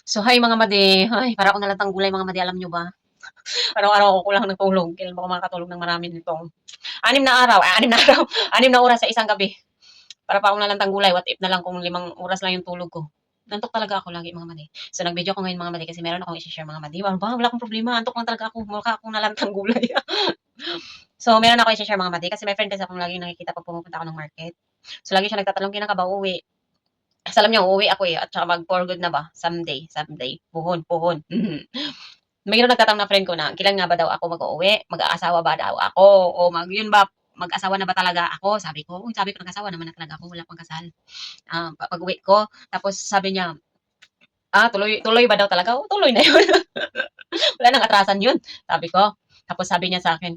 So, hi mga madi. Ay, para akong nalatang gulay mga madi, alam nyo ba? Araw-araw ako kulang ng tulog. Kailan ba ako makakatulog ng marami nitong 6 na araw, 6 na oras sa isang gabi. Para pa akong nalantang gulay. What if na lang kung 5 oras lang yung tulog ko. Nantok talaga ako lagi mga madi. So, nag-video ko ngayon mga madi kasi meron akong i-share mga madi. Wala akong problema. Antok lang talaga ako. Mukha akong nalantang gulay. So, meron ako i-share mga madi kasi may friend kasi akong lagi nakikita pag pumupunta ako ng market. So, lagi siya nagtatanong, kailan ka ba uuwi? Kasi alam niya, uuwi ako eh. At saka mag-for good na ba? Someday. Puhon. Mayroon nagtatanong na friend ko na, kailan nga ba daw ako mag-uuwi? Mag-aasawa ba daw ako? O yun ba, mag-asawa na ba talaga ako? Sabi ko nag-asawa naman na talaga ako, wala pang kasal. Pag-uwi ko, tapos sabi niya, tuloy ba daw talaga? Oo, tuloy na yun. Wala nang atrasan yun. Sabi ko. Tapos sabi niya sa akin,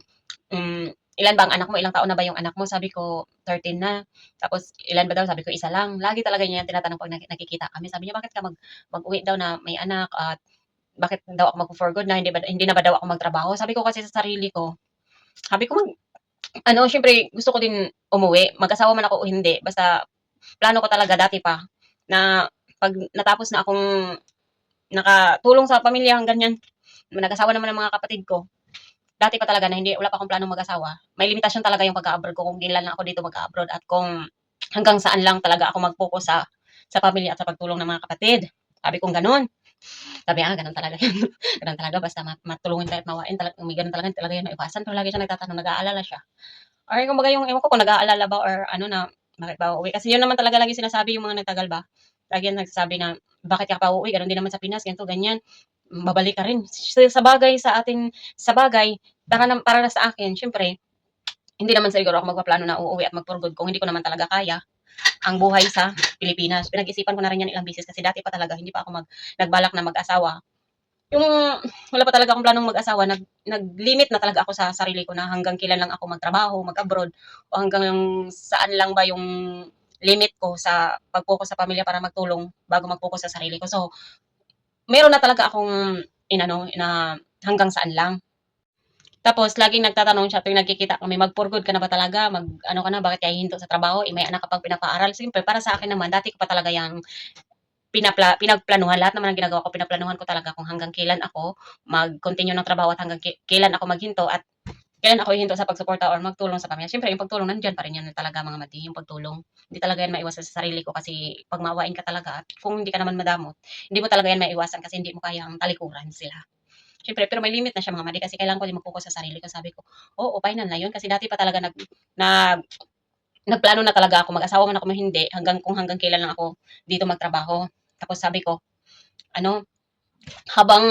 ilan ba ang anak mo? Ilang taon na ba yung anak mo? Sabi ko, 13 na. Tapos, ilan ba daw? Sabi ko, isa lang. Lagi talaga niya yan tinatanong pag nakikita kami. Sabi niya, bakit ka mag-uwi daw na may anak at bakit daw ako mag-for good na hindi na ba daw ako magtrabaho? Sabi ko kasi sa sarili ko, sabi ko syempre gusto ko din umuwi, mag-asawa man ako o hindi, basta plano ko talaga dati pa na pag natapos na akong nakatulong sa pamilya hanggang ganyan, nag-asawa naman ang mga kapatid ko. Dati pa talaga na wala pa akong planong mag-asawa. May limitasyon talaga yung pag-a-abroad ko kung kailan lang ako dito mag-a-abroad at kung hanggang saan lang talaga ako mag-focus sa pamilya at sa pagtulong ng mga kapatid. Sabi kong gano'n. Sabi niya, gano'n talaga yan. Gano'n talaga basta matulungan tayo at mawain talaga, may gano'n talaga yan maiwasan. Pero lagi siya nagtatanong, nag-aalala siya. Or kumbaga yung ewan ko kung nag-aalala ba or ano na bakit ba uuwi. Kasi yun naman talaga lagi sinasabi yung mga nagtagal ba. Lagi yan nagsasabi na bakit ka pa uuwi, gano'n din naman sa Pinas, ganito, ganyan. Babalik ka rin. Sa bagay, para na sa akin, syempre, hindi naman siguro ako magpaplano na uuwi at mag-for good kung hindi ko naman talaga kaya ang buhay sa Pilipinas. Pinag-isipan ko na rin yan ilang beses kasi dati pa talaga hindi pa ako nagbalak na mag-asawa. Yung wala pa talaga akong planong mag-asawa, nag-limit na talaga ako sa sarili ko na hanggang kailan lang ako magtrabaho, mag-abroad, o hanggang saan lang ba yung limit ko sa pag-focus sa pamilya para magtulong bago mag-focus sa sarili ko. So, meron na talaga akong na hanggang saan lang. Tapos laging nagtatanong siya tuwing nagkikita kami, "Mag-for good ka na ba talaga? Mag-ano ka na, bakit ka hihinto sa trabaho? Eh, may anak ka pang pinapaaral." Siyempre para sa akin naman, dati ko pa talaga yang pinagplanuhan. Lahat naman ng ginagawa ko, pinaplanuhan ko talaga kung hanggang kailan ako mag-continue ng trabaho at hanggang kailan ako maghinto at kailan ako hihinto sa pagsuporta or magtulong sa pamilya. Siyempre yung pagtulong nandiyan pa rin yan talaga mga mati, yung pagtulong. Hindi talaga yan maiwasan sa sarili ko kasi pag maawain ka talaga at kung hindi ka naman madamot, hindi mo talaga yan maiwasan kasi hindi mo kayang talikuran sila. Siyempre, pero may limit na siya mga madi kasi kailangan ko din mag-focus sa sarili ko. Sabi ko, oo, final na yun. Kasi dati pa talaga nag, nagplano na talaga ako, mag-asawa man ako hindi, hanggang kailan lang ako dito magtrabaho. Tapos sabi ko, ano, habang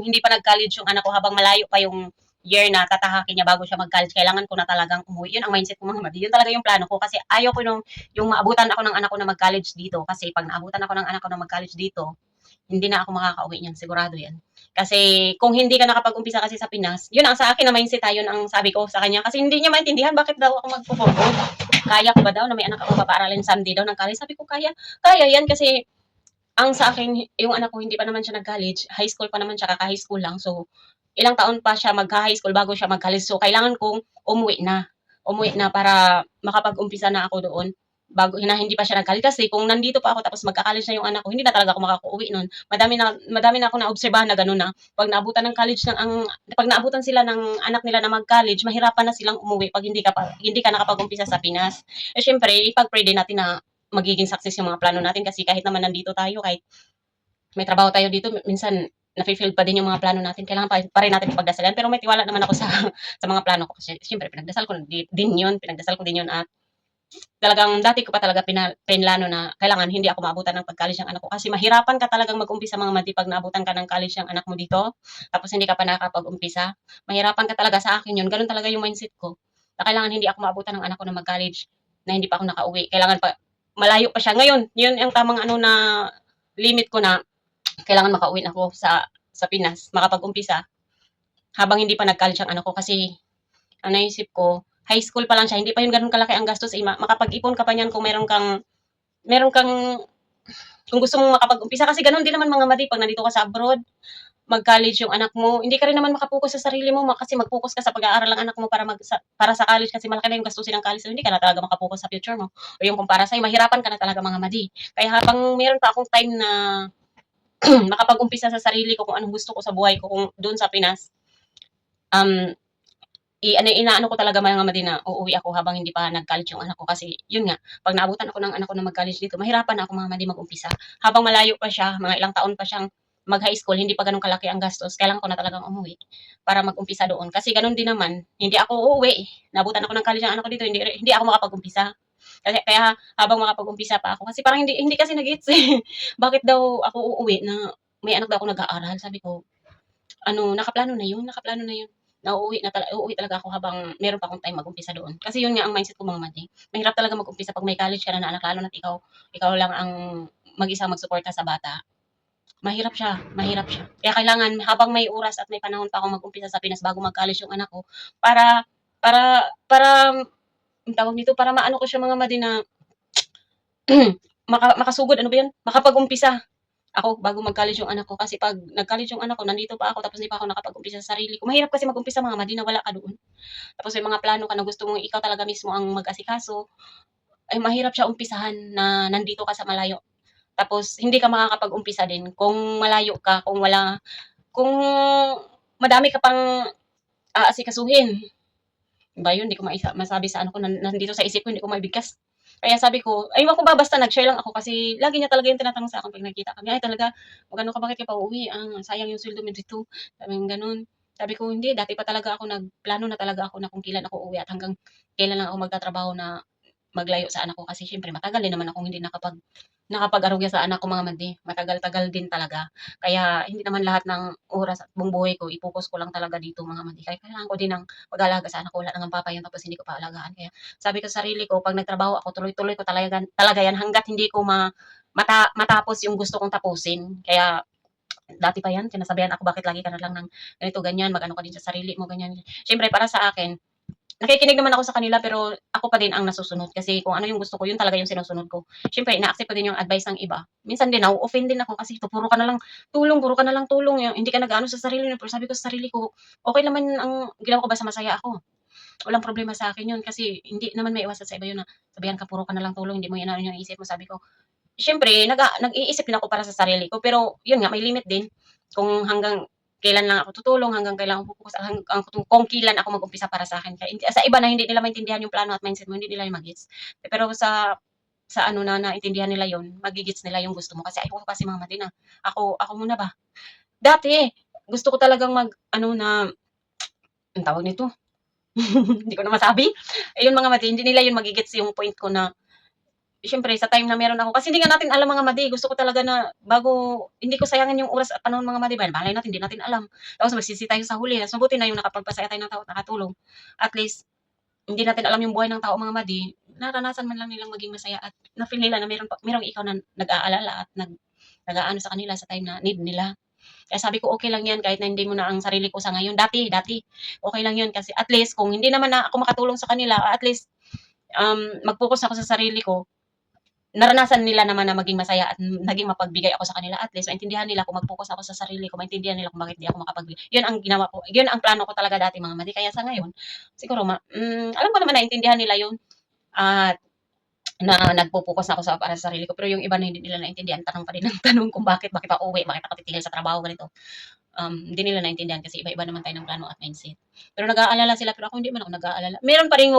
hindi pa nag-college yung anak ko, habang malayo pa yung year na tatahakin niya bago siya mag-college, kailangan ko na talagang umuwi. Yun ang mindset ko mga madi. Yun talaga yung plano ko kasi ayaw ko yung maabutan ako ng anak ko na mag-college dito. Kasi pag naabutan ako ng anak ko na mag-college dito, hindi na ako makakauwi niyan, sigurado yan. Kasi kung hindi ka nakapag-umpisa kasi sa Pinas, yun ang sa akin na mindset yun ang sabi ko sa kanya. Kasi hindi niya maintindihan bakit daw ako magpo-forward. Kaya ko ba daw na may anak ako papaaralin someday daw ng college? Sabi ko, kaya yan kasi ang sa akin, yung anak ko hindi pa naman siya nag-college, high school pa naman siya, kaka-high school lang. So, ilang taon pa siya magka-high school bago siya mag-college. So, kailangan kong umuwi na para makapag-umpisa na ako doon bago hindi pa siya nag-college kasi kung nandito pa ako tapos magka-college na yung anak ko, hindi na talaga ako makakauwi noon. Madami na ako naobserbahan na gano'n na pag naabutan sila ng anak nila na mag-college, mahirapan na silang umuwi pag hindi ka nakapag-umpisa sa Pinas. Eh syempre, ipag-pray din natin na magiging success yung mga plano natin kasi kahit naman nandito tayo, kahit may trabaho tayo dito, minsan nafi-failed pa din yung mga plano natin. Kailangan pa rin natin ipagdasalan. Pero may tiwala naman ako sa mga plano ko kasi syempre pinagdasal ko din yun at talagang dati ko pa talaga pinlano na kailangan hindi ako maabutan ng pag-college ng anak ko kasi mahirapan ka talagang mag-umpisa mga madi pag naabutan ka ng college ng anak mo dito tapos hindi ka pa nakakapag-umpisa. Mahirapan ka talaga, sa akin yun. Ganun talaga yung mindset ko. Na kailangan hindi ako maabutan ng anak ko na mag-college na hindi pa ako nakauwi. Kailangan pa malayo pa siya. Ngayon, yun ang tamang na limit ko na kailangan makauwi na ako sa Pinas, makapag-umpisa habang hindi pa nag-college ang anak ko kasi ang naisip ko, high school pa lang siya, hindi pa yun ganun kalaki ang gastos, makapag-ipon ka pa niyan kung meron kang kung gusto mong makapag-umpisa kasi ganun din naman mga madi pag nandito ka sa abroad, mag-college yung anak mo, hindi ka rin naman makapokus sa sarili mo kasi mag-focus ka sa pag-aaral ng anak mo para sa college kasi malaki na yung gastusin ng college, so hindi ka na talaga makapokus sa future mo. O yung kumpara sa'yo, mahirapan ka na talaga mga madi. Kaya habang meron pa akong time na makapag-umpisa sa sarili ko kung anong gusto ko sa buhay ko kung doon sa Pinas. Um, inaano ko talaga mga madi na uuwi ako habang hindi pa nag-college yung anak ko kasi yun nga, pag naabutan ako ng anak ko na mag-college dito, mahirapan na ako mga madi mag-umpisa. Habang malayo pa siya, mga ilang taon pa siyang mag-high school, hindi pa ganun kalaki ang gastos, kailangan ko na talagang umuwi para mag-umpisa doon. Kasi ganun din naman, hindi ako uuwi. Naabutan ako ng college ng anak ko dito, hindi ako makapag-umpisa. Kaya habang makapag-umpisa pa ako, kasi parang hindi kasi nag-gets eh. Bakit daw ako uuwi na may anak daw ako nag-aaral? Sabi ko, ano, nakaplano na yun. Na uuwi talaga ako habang meron pa akong time mag-umpisa doon. Kasi yun nga ang mindset ko mga madi. Mahirap talaga mag-umpisa pag may college ka na anak, lalo na't ikaw lang ang mag-isa magsuporta sa bata. Mahirap siya. Kaya kailangan habang may oras at may panahon pa akong mag-umpisa sa Pinas bago mag-college yung anak ko, para para ang tawag nito, para maano ko siya mga madi na makasugod, ano ba yun? Makapag-umpisa ako bago mag-college yung anak ko. Kasi pag nag-college yung anak ko, nandito pa ako tapos hindi pa ako nakapag-umpisa sa sarili ko. Mahirap kasi mag-umpisa mga madi na wala ka doon. Tapos may mga plano ka na gusto mong ikaw talaga mismo ang mag-asikaso, ay mahirap siya umpisahan na nandito ka sa malayo. Tapos hindi ka makakapag-umpisa din kung malayo ka, kung madami ka pang aasikasuhin. Ba yun, hindi ko masabi sa ano ko, nandito sa isip ko, hindi ko maibigkas. Kaya sabi ko, aywan ko ba, basta nag-share lang ako kasi lagi niya talaga yung tinatanong sa akin pag nagkita kami, ay talaga, magano ka, bakit ka pa uuwi? Sayang yung sweldo mo dito. Sabi ng ganun. Sabi ko, hindi, dati pa talaga ako nagplano na talaga ako na kung kailan ako uuwi at hanggang kailan lang ako magtatrabaho na maglayo sa anak ko kasi syempre matagal din naman akong hindi nakapag-aruga sa anak ko mga madi. Matagal-tagal din talaga. Kaya hindi naman lahat ng oras at buong buhay ko ipokus ko lang talaga dito mga madi. Kaya kailangan ko din ng pag-alaga sa anak ko. Wala nang papa yan tapos hindi ko pa alagaan. Kaya sabi ko sa sarili ko, pag nagtrabaho ako, tuloy-tuloy ko talaga yan hanggat hindi ko matapos yung gusto kong tapusin. Kaya dati pa yan, sinasabihan ako, bakit lagi ka na lang ng ganito, ganyan, mag-ano ka din sa sarili mo, ganyan. Siyempre, para sa akin, nakikinig naman ako sa kanila pero ako pa din ang nasusunod kasi kung ano yung gusto ko, yun talaga yung sinusunod ko. Siyempre, ina-accept ko din yung advice ng iba. Minsan din, na-offend din ako kasi ito, puro ka na lang tulong. Hindi ka nag-ano sa sarili mo. Pero sabi ko sa sarili ko, okay naman ang ginawa ko basta masaya ako. Walang problema sa akin yun kasi hindi naman may iwasan sa iba yun na sabihan ka, puro ka na lang tulong, hindi mo inano yung isip mo. Sabi ko, siyempre, nag-iisip din ako para sa sarili ko. Pero yun nga, may limit din kung hanggang kailan lang ako tutulong, hanggang kailan ako pupukus, kung kailan ako mag-umpisa para sa akin. Kaya, sa iba na hindi nila maintindihan yung plano at mindset mo, hindi nila yung mag-gets. Pero sa ano na naintindihan nila yon, magigits nila yung gusto mo. Kasi ayoko kasi mga mati na. Ako muna ba? Dati, gusto ko talagang ano na, ang tawag nito, hindi ko na masabi. Ayun mga mati, hindi nila yun magigits yung point ko na siyempre sa time na meron ako kasi hindi nga natin alam mga madi, gusto ko talaga na bago hindi ko sayangin yung oras at panahon mga madi, malay natin hindi natin alam. Tapos magsisi tayo sa huli, mas mabuti na yung nakapagpasaya tayo ng tao at nakatulong. At least hindi natin alam yung buhay ng tao mga madi, naranasan man lang nilang maging masaya at na-feel nila na merong ikaw na nag-aalala at nag-aano sa kanila sa time na need nila. Kaya sabi ko okay lang yan kahit na hindi mo na ang sarili ko sa ngayon. Dati, okay lang yun kasi at least kung hindi naman na ako makatulong sa kanila, at least mag-focus ako sa sarili ko, naranasan nila naman na maging masaya at naging mapagbigay ako sa kanila. At least maintindihan nila kung mag-focus ako sa sarili ko, maintindihan nila kung bakit di ako makapagbigay. Yun ang ginawa ko. Yun ang plano ko talaga dati mga madi. Kaya sa ngayon, siguro alam ko naman naintindihan nila yun at na nagpo-focus ako para sa sarili ko. Pero yung iba na hindi nila naintindihan, tanong pa rin ng tanong kung bakit pa uwi, bakit ako titigil sa trabaho, ganito. Hindi nila naintindihan kasi iba-iba naman tayo ng plano at mindset. Pero nag-aalala sila, pero ako hindi man ako nag-aalala. Meron pa rin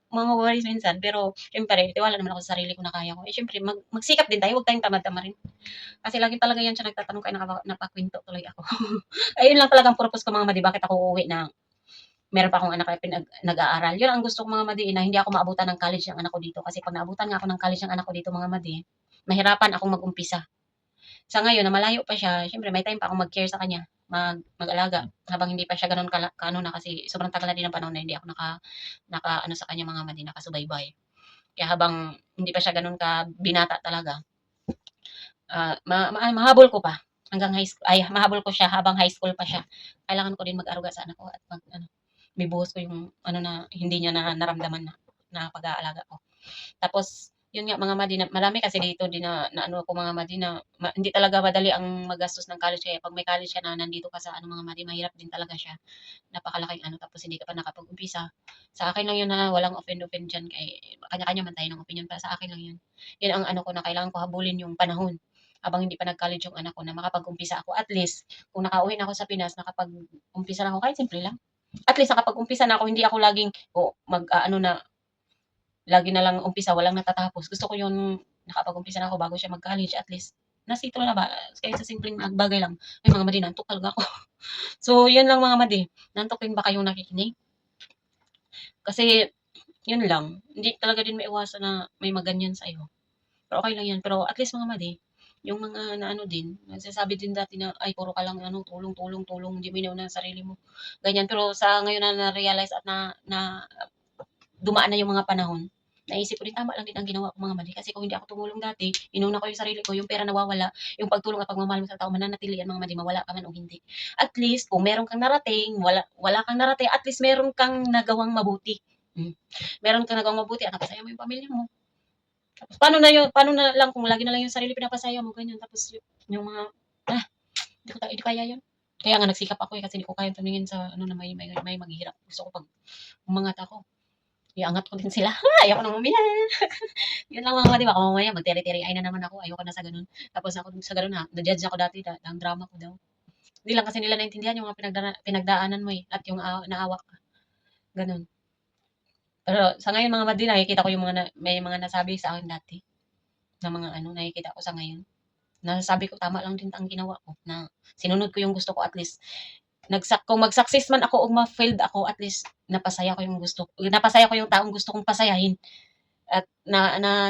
mga worries minsan, pero siyempre, tiwala naman ako sa sarili ko na kaya ko. Eh, siyempre, magsikap din tayo, huwag tayong tamad-tama rin. Kasi lagi talaga yan siya nagtatanong kaya napakwento tuloy ako. Ayun lang talagang purpose ko mga madi, bakit ako uuwi na meron pa akong anak na nag-aaral. Yun ang gusto ko mga madi, na hindi ako maabutan ng college ng anak ko dito. Kasi pag naabutan nga ako ng college ng anak ko dito mga madi, mahirapan akong mag-umpisa. Sa ngayon na malayo pa siya, siyempre may time pa akong mag-care sa kanya, mag-alaga habang hindi pa siya gano'n kaano na kasi sobrang tagal na din ng panahon na hindi ako naka ano sa kanya mga madi, nakasubaybay. Kaya habang hindi pa siya gano'n kabinata talaga, mahabol ko pa hanggang mahabol ko siya habang high school pa siya. Kailangan ko din mag-aruga sa anak ko at ano, bibuhos ko yung ano na hindi niya na naramdaman na pag-aalaga ko. Tapos, yun nga mga madi, marami kasi dito din na ano ko mga madi na hindi talaga madali ang magastos ng college. Kaya pag may college ka na nandito ka sa ano mga madi, mahirap din talaga siya. Napakalaking ano, tapos hindi ka pa nakapag-umpisa. Sa akin lang yun na walang offend dyan. Kaya kanya-kanya man tayo ng opinion. Para sa akin lang yun. Yun ang ano ko na kailangan ko habulin yung panahon. habang hindi pa nag-college yung anak ko na makapag-umpisa ako. At least, kung nakauwi na ako sa Pinas, nakapag-umpisa na ako kahit simple lang. At least nakapag-umpisa na ako, hindi ako laging, ano na, lagi na lang umpisa, walang natatapos. Gusto ko yung nakapag-umpisa na ako bago siya mag-college. At least, nasito na ba? Kahit sa simpleng bagay lang. Ay, mga madi, nantok talaga ako. So, yun lang mga madi. Nantok din ba kayong nakikinig? Kasi, yun lang. Hindi talaga din maiwasan na may maganyan sa'yo. Pero okay lang yan. Pero at least mga madi, yung mga na ano din, nagsasabi din dati na, ay, puro ka lang ano, tulong, tulong, tulong, hindi mo inauna ang sarili mo. Ganyan. Pero sa ngayon na na-realize at na dumaan na yung mga panahon, naisip ko din tama lang din ang ginawa ko mga mali. Kasi kung hindi ako tumulong dati, inuna ko yung sarili ko, yung pera nawawala, yung pagtulong at pagmamahal mo sa tao mananatili yan mga mali, mawala ka man o hindi. At least, kung meron kang narating, wala kang narating, at least meron kang nagawang mabuti. Hmm. Meron kang nagawang mabuti at napasaya mo yung pamilya mo. Tapos paano na lang kung lagi na lang yung sarili pinapasaya mo, ganyan. Tapos yung mga, ah, hindi ko kaya yun. Kaya nga nagsikap ako kasi hindi ko kaya tumingin sa ano na may maghihirap. Gusto ko pag umangat ako, iangat ko din sila. Ayoko nang umiyak. Yun lang mga di ba? Kung mamaya magteri-teri ay na naman ako. Ayoko na sa ganun. Tapos ako sa ganun ha, na-judge ako dati ang drama ko daw. Hindi lang kasi nila naintindihan yung mga pinagdaanan mo eh. At yung naawa ka. Ganun. Pero sa ngayon mga madi, nakikita ko yung may mga nasabi sa akin dati. Na mga ano, nakikita ko sa ngayon. Nasabi ko tama lang din ang ginawa ko. Na sinunod ko yung gusto ko at least. Kung mag-success man ako o ma-failed ako, at least napasaya ko yung taong gusto kong pasayahin. At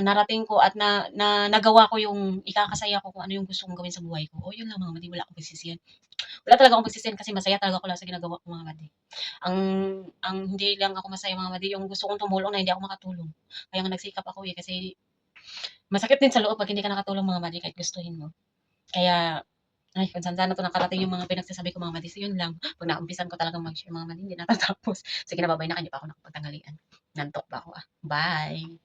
narating ko at nagawa ko yung ikakasaya ko kung ano yung gusto kong gawin sa buhay ko. O yun lang mga madi, wala akong pagsisihan. Wala talaga akong pagsisihan kasi masaya talaga ako lang sa ginagawa ko mga madi. Ang hindi lang ako masaya mga madi, yung gusto kong tumulong na hindi ako makatulong. Kaya nga nagsikap ako eh kasi masakit din sa loob pag hindi ka nakatulong mga madi kahit gustuhin mo. Kaya ay, kung saan sana to nakarating yung mga pinagsasabi ko mga madi. So yun lang. Pag naumpisan ko talagang mag-share mga madi, hindi natatapos. Sige na, babay na, hindi pa ako nakapagtanghalian. Nantok ba ako ah. Bye!